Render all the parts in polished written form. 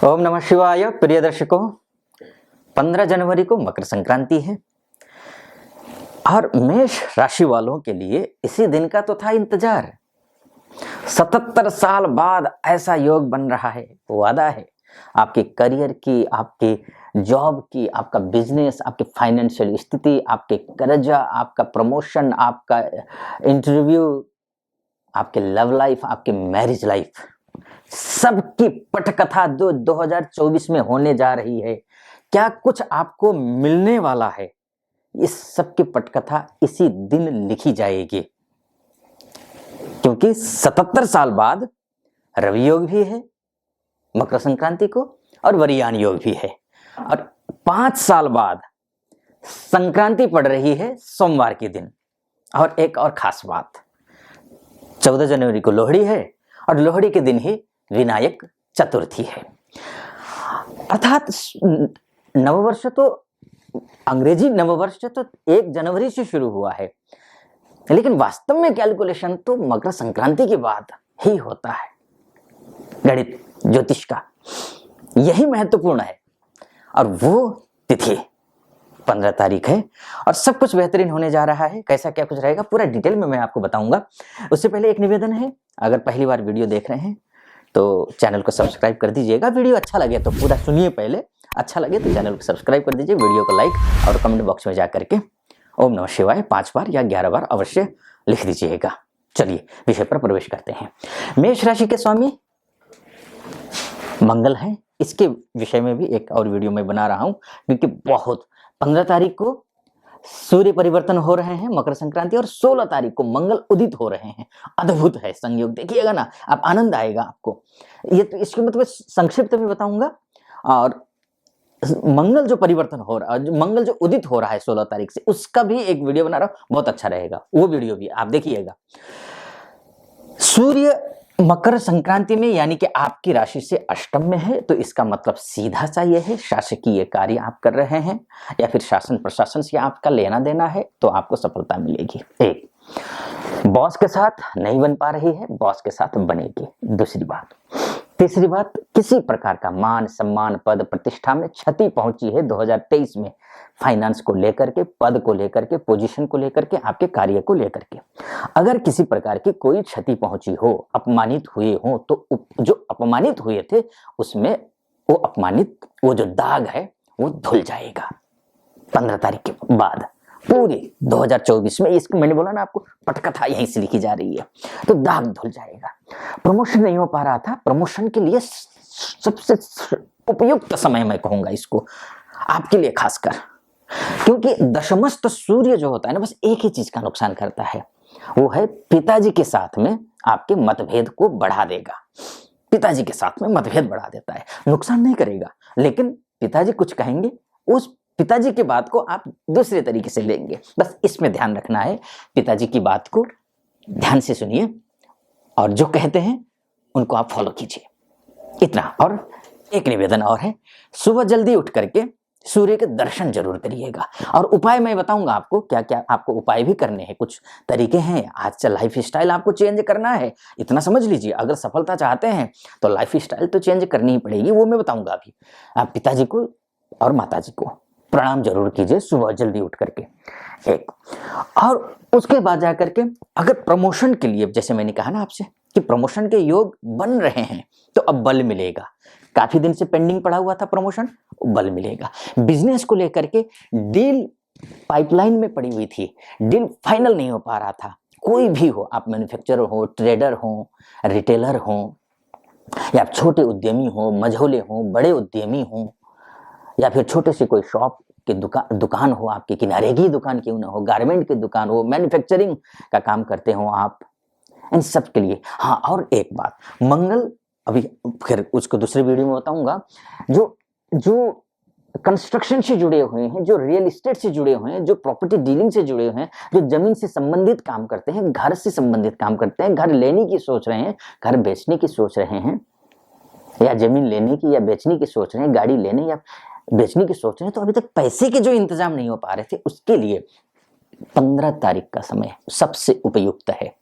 ओम नमः शिवाय। प्रिय दर्शकों, 15 जनवरी को मकर संक्रांति है और मेष राशि वालों के लिए इसी दिन का तो था इंतजार। 77 साल बाद ऐसा योग बन रहा है, वादा है आपके करियर की, आपके जॉब की, आपका बिजनेस, आपकी फाइनेंशियल स्थिति, आपके कर्जा, आपका प्रमोशन, आपका इंटरव्यू, आपके लव लाइफ, आपके मैरिज लाइफ, सबकी पटकथा जो 2024 में होने जा रही है, क्या कुछ आपको मिलने वाला है, इस सब की पटकथा इसी दिन लिखी जाएगी। क्योंकि 77 साल बाद रवि योग भी है मकर संक्रांति को और वरियान योग भी है, और 5 साल बाद संक्रांति पड़ रही है सोमवार के दिन। और एक और खास बात, 14 जनवरी को लोहड़ी है और लोहड़ी के दिन ही विनायक चतुर्थी है। अर्थात नववर्ष तो, अंग्रेजी नववर्ष तो 1 जनवरी से शुरू हुआ है, लेकिन वास्तव में कैलकुलेशन तो मकर संक्रांति के बाद ही होता है। गणित ज्योतिष का यही महत्वपूर्ण है, और वो तिथि 15 तारीख है और सब कुछ बेहतरीन होने जा रहा है। कैसा क्या कुछ रहेगा पूरा डिटेल में मैं आपको बताऊंगा। उससे पहले एक निवेदन है, अगर पहली बार वीडियो देख रहे हैं तो चैनल को सब्सक्राइब कर दीजिएगा। वीडियो अच्छा लगे तो पूरा सुनिए, पहले अच्छा लगे तो चैनल को सब्सक्राइब कर दीजिए, वीडियो को लाइक और कमेंट बॉक्स में जा करके ओम नमः शिवाय 5 बार या 11 बार अवश्य लिख दीजिएगा। चलिए विषय पर प्रवेश करते हैं। मेष राशि के स्वामी मंगल है, इसके विषय में भी एक और वीडियो मैं बना रहा हूं, क्योंकि बहुत 15 तारीख को सूर्य परिवर्तन हो रहे हैं मकर संक्रांति, और 16 तारीख को मंगल उदित हो रहे हैं। अद्भुत है संयोग, देखिएगा ना, आप आनंद आएगा आपको। ये तो इसके मतलब संक्षिप्त में बताऊंगा। और मंगल जो परिवर्तन हो रहा है, मंगल जो उदित हो रहा है 16 तारीख से, उसका भी एक वीडियो बना रहा हूं, बहुत अच्छा रहेगा वो वीडियो भी, आप देखिएगा। सूर्य मकर संक्रांति में यानी कि आपकी राशि से अष्टम में है, तो इसका मतलब सीधा सा ये है, शासकीय कार्य आप कर रहे हैं या फिर शासन प्रशासन से आपका लेना देना है तो आपको सफलता मिलेगी। एक, बॉस के साथ नहीं बन पा रही है, बॉस के साथ बनेगी। दूसरी बात, तीसरी बात, किसी प्रकार का मान सम्मान पद प्रतिष्ठा में क्षति पहुंची है 2023 में, फाइनेंस को लेकर के, पद को लेकर के, पोजीशन को लेकर के, आपके कार्य को लेकर के। अगर किसी प्रकार की कोई क्षति पहुंची हो, अपमानित हुए हो, तो जो अपमानित हुए थे उसमें वो अपमानित, वो जो दाग है वो धुल जाएगा 15 तारीख के बाद पूरे 2024 में। इसको मैंने बोला ना आपको, पटकथा यहीं से लिखी जा रही है, तो दाग धुल जाएगा। प्रमोशन नहीं हो पा रहा था, प्रमोशन के लिए सबसे उपयुक्त समय मैं कहूंगा इसको आपके लिए खासकर, क्योंकि दशमस्त सूर्य जो होता है ना, बस एक ही चीज का नुकसान करता है, वो है पिताजी के साथ में आपके मतभेद को बढ़ा देगा। पिताजी के साथ में मतभेद बढ़ा देता है, नुकसान नहीं करेगा, लेकिन पिताजी कुछ कहेंगे, उस पिताजी की बात को आप दूसरे तरीके से लेंगे। बस इसमें ध्यान रखना है, पिताजी की बात को ध्यान से सुनिए और जो कहते हैं उनको आप फॉलो कीजिए, इतना। और एक निवेदन और है, सुबह जल्दी उठ करके सूर्य के दर्शन जरूर करिएगा। और उपाय मैं बताऊंगा आपको, क्या क्या आपको उपाय भी करने हैं, कुछ तरीके हैं। आज से लाइफ स्टाइल आपको चेंज करना है, इतना समझ लीजिए। अगर सफलता चाहते हैं तो लाइफ स्टाइल तो चेंज करनी ही पड़ेगी, वो मैं बताऊंगा अभी। आप पिताजी को और माताजी को प्रणाम जरूर कीजिए सुबह जल्दी उठ करके, एक। और उसके बाद जाकर के अगर प्रमोशन के लिए, जैसे मैंने कहा ना आपसे कि प्रमोशन के योग बन रहे हैं, तो अब बल मिलेगा। काफी दिन से पेंडिंग पड़ा हुआ था प्रमोशन, बल मिलेगा। बिजनेस को लेकर के डील पाइपलाइन में पड़ी हुई थी, डील फाइनल नहीं हो पा रहा था। कोई भी हो, आप मैन्युफैक्चरर हो, ट्रेडर हो, रिटेलर हो, या आप छोटे उद्यमी हो, मझोले हो, बड़े उद्यमी हो, या फिर छोटे से कोई शॉप के दुकान हो, आपके किनारे की दुकान क्यों ना हो, गारमेंट की दुकान हो, मैन्युफैक्चरिंग का काम करते हो आप, इन सब के लिए। हाँ, और एक बात, मंगल अभी फिर उसको दूसरे वीडियो में बताऊंगा, जो कंस्ट्रक्शन से जुड़े हुए हैं, जो रियल एस्टेट से जुड़े हुए हैं, जो प्रॉपर्टी डीलिंग से जुड़े हुए हैं, जो जमीन से संबंधित काम करते हैं, घर से संबंधित काम करते हैं, घर लेने की सोच रहे हैं, घर बेचने की सोच रहे हैं, या जमीन लेने की या बेचने की सोच रहे हैं, गाड़ी लेने या बेचने की सोच रहे हैं, तो अभी तक पैसे के जो इंतजाम नहीं हो पा रहे थे, उसके लिए 15 तारीख का समय सबसे उपयुक्त है।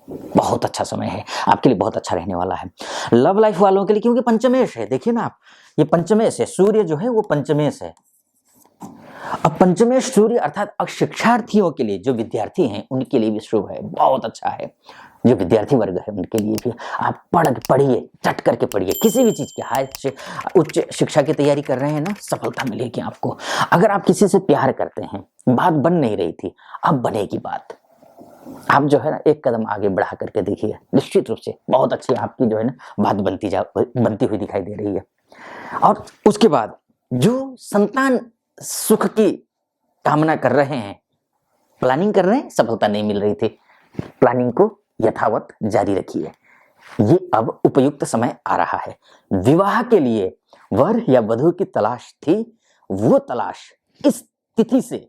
बहुत अच्छा समय है आपके लिए, बहुत अच्छा रहने वाला है। लव लाइफ वालों के लिए, क्योंकि पंचमेश है, देखिए ना आप, ये पंचमेश है, सूर्य जो है वो पंचमेश है। अब पंचमेश सूर्य अर्थात शिक्षार्थियों के लिए, जो विद्यार्थी हैं उनके लिए भी शुभ है, बहुत अच्छा है। जो विद्यार्थी वर्ग है उनके लिए भी आप पढ़िए, चट करके पढ़िए, किसी भी चीज की हाई उच्च शिक्षा की तैयारी कर रहे हैं ना, सफलता मिलेगी आपको। अगर आप किसी से प्यार करते हैं, बात बन नहीं रही थी, अब बनेगी बात, आप जो है ना एक कदम आगे बढ़ा करके देखिए, निश्चित रूप से बहुत अच्छी आपकी जो है ना बात बनती हुई दिखाई दे रही है। और उसके बाद जो संतान सुख की कामना कर रहे हैं, प्लानिंग कर रहे हैं, सफलता नहीं मिल रही थी, प्लानिंग को यथावत जारी रखिए, ये अब उपयुक्त समय आ रहा है। विवाह के लिए वर या वधु की तलाश थी, वो तलाश इस तिथि से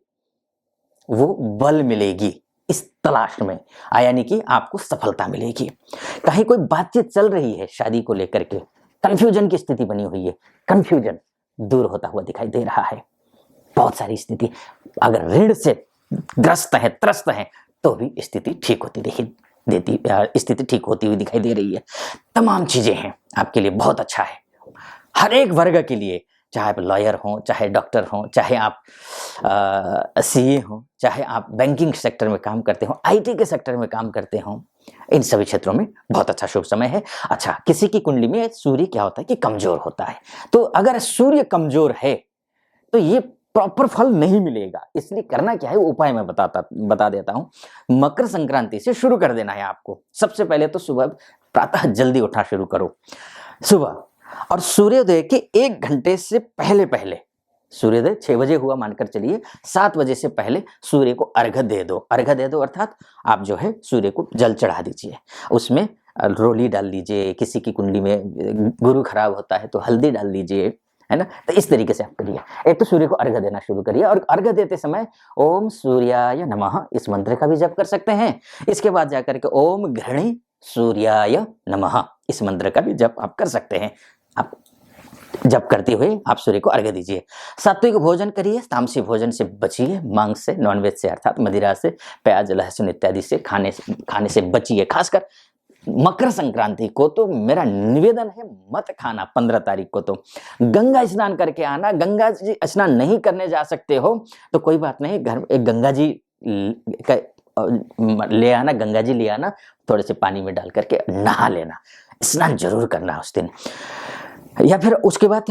वो बल मिलेगी, इस तलाश में यानी कि आपको सफलता मिलेगी। कहीं कोई बातचीत चल रही है शादी को लेकर के, कंफ्यूजन की स्थिति बनी हुई है, कंफ्यूजन दूर होता हुआ दिखाई दे रहा है। बहुत सारी स्थिति, अगर ऋण से ग्रस्त है, त्रस्त है, तो भी स्थिति ठीक होती हुई दिखाई दे रही है। तमाम चीजें हैं आपके लिए, बहुत अच्छा है हर एक वर्ग के लिए, चाहे आप लॉयर हो, चाहे डॉक्टर हो, चाहे आप सीए हो, चाहे आप बैंकिंग सेक्टर में काम करते हो, आईटी के सेक्टर में काम करते हो, इन सभी क्षेत्रों में बहुत अच्छा शुभ समय है। अच्छा, किसी की कुंडली में सूर्य क्या होता है कि कमजोर होता है, तो अगर सूर्य कमजोर है तो ये प्रॉपर फल नहीं मिलेगा। इसलिए करना क्या है, वो उपाय मैं बता देता हूं। मकर संक्रांति से शुरू कर देना है आपको। सबसे पहले तो सुबह प्रातः जल्दी उठना शुरू करो सुबह, और सूर्योदय के 1 घंटे से पहले सूर्योदय 6 बजे हुआ मानकर चलिए, 7 बजे से पहले सूर्य को अर्घ्य दे दो। अर्घ्य दे दो अर्थात आप जो है सूर्य को जल चढ़ा दीजिए, उसमें रोली डाल लीजिए, किसी की कुंडली में गुरु खराब होता है तो हल्दी डाल लीजिए, है ना। तो इस तरीके से आप करिए। एक तो सूर्य को अर्घ्य देना शुरू करिए, और अर्घ्य देते समय ओम सूर्याय नमः इस मंत्र का भी जप कर सकते हैं। इसके बाद जाकर के ओम घृणी सूर्याय नमः इस मंत्र का भी जप आप कर सकते हैं। आप जप करते हुए आप सूर्य को अर्घ्य दीजिए। सात्विक भोजन करिए, तामसी भोजन से बचिए, मांस से, नॉनवेज से अर्थात मदिरा से, प्याज लहसुन इत्यादि से खाने से बचिए। खासकर मकर संक्रांति को तो मेरा निवेदन है मत खाना। 15 तारीख को तो गंगा स्नान करके आना। गंगा जी स्नान नहीं करने जा सकते हो तो कोई बात नहीं, घर में एक गंगा जी ले आना, गंगा जी ले आना, थोड़े से पानी में डाल करके नहा लेना, स्नान जरूर करना उस दिन। या फिर उसके बाद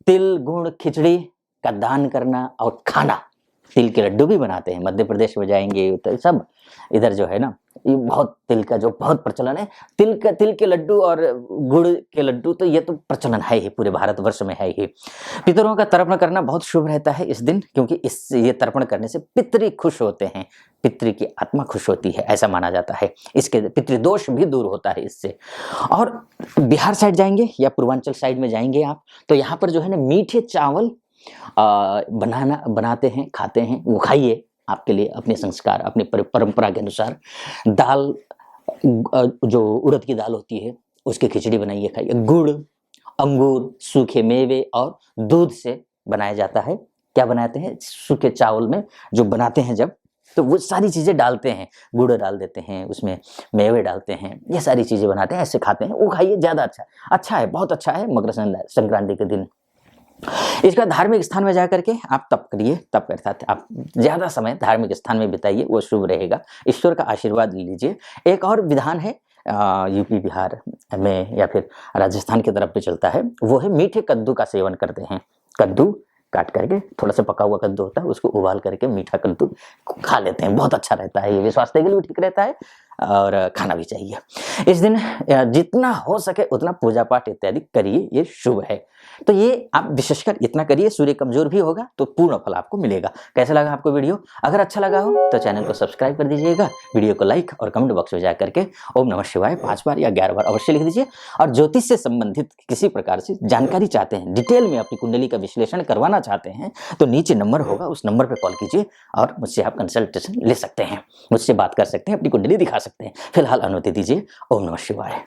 तिल गुड़ खिचड़ी का दान करना और खाना। तिल के लड्डू भी बनाते हैं, मध्य प्रदेश में जाएंगे तो सब इधर जो है ना, ये बहुत तिल का जो बहुत प्रचलन है। तिल के लड्डू और गुड़ के लड्डू तो ये तो प्रचलन है ही, पूरे भारतवर्ष में है ही। पितरों का तर्पण करना बहुत शुभ रहता है इस दिन, क्योंकि ये तर्पण करने से पितृ खुश होते हैं, पितृ की आत्मा खुश होती है, ऐसा माना जाता है। इसके पितृदोष भी दूर होता है इससे। और बिहार साइड जाएंगे या पूर्वांचल साइड में जाएंगे आप, तो यहाँ पर जो है ना मीठे चावल बनाते हैं, खाते हैं, वो खाइए। आपके लिए अपने संस्कार, अपनी परंपरा के अनुसार दाल, जो उड़द की दाल होती है उसकी खिचड़ी बनाइए, खाइए। गुड़, अंगूर, सूखे मेवे और दूध से बनाया जाता है। क्या बनाते हैं, सूखे चावल में जो बनाते हैं जब, तो वो सारी चीजें डालते हैं, गुड़ डाल देते हैं, उसमें मेवे डालते हैं, ये सारी चीजें बनाते हैं, ऐसे खाते हैं, वो खाइए, ज्यादा अच्छा है, बहुत अच्छा है मकर संक्रांति के दिन। इसका धार्मिक स्थान में जाकर के आप तप करिए, तप अर्थात आप ज्यादा समय धार्मिक स्थान में बिताइए, वो शुभ रहेगा। ईश्वर का आशीर्वाद लीजिए। एक और विधान है यूपी बिहार में या फिर राजस्थान की तरफ पे चलता है, वो है मीठे कद्दू का सेवन करते हैं। कद्दू काट करके, थोड़ा सा पका हुआ कद्दू होता है, उसको उबाल करके मीठा कद्दू खा लेते हैं, बहुत अच्छा रहता है, ये भी स्वास्थ्य के लिए भी ठीक रहता है और खाना भी चाहिए। इस दिन जितना हो सके उतना पूजा पाठ इत्यादि करिए, ये शुभ है। तो ये आप विशेषकर इतना करिए, सूर्य कमजोर भी होगा तो पूर्ण फल आपको मिलेगा। कैसा लगा आपको वीडियो? अगर अच्छा लगा हो तो चैनल को सब्सक्राइब कर दीजिएगा, वीडियो को लाइक और कमेंट बॉक्स में जाकर के ओम नमः शिवाय 5 बार या 11 बार अवश्य लिख दीजिए। और ज्योतिष से संबंधित किसी प्रकार से जानकारी चाहते हैं, डिटेल में अपनी कुंडली का विश्लेषण करवाना चाहते हैं, तो नीचे नंबर होगा, उस नंबर पर कॉल कीजिए और मुझसे आप कंसल्टेशन ले सकते हैं, मुझसे बात कर सकते हैं, अपनी कुंडली दिखा सकते हैं। फिलहाल अनुमति दीजिए। ओम नमः शिवाय।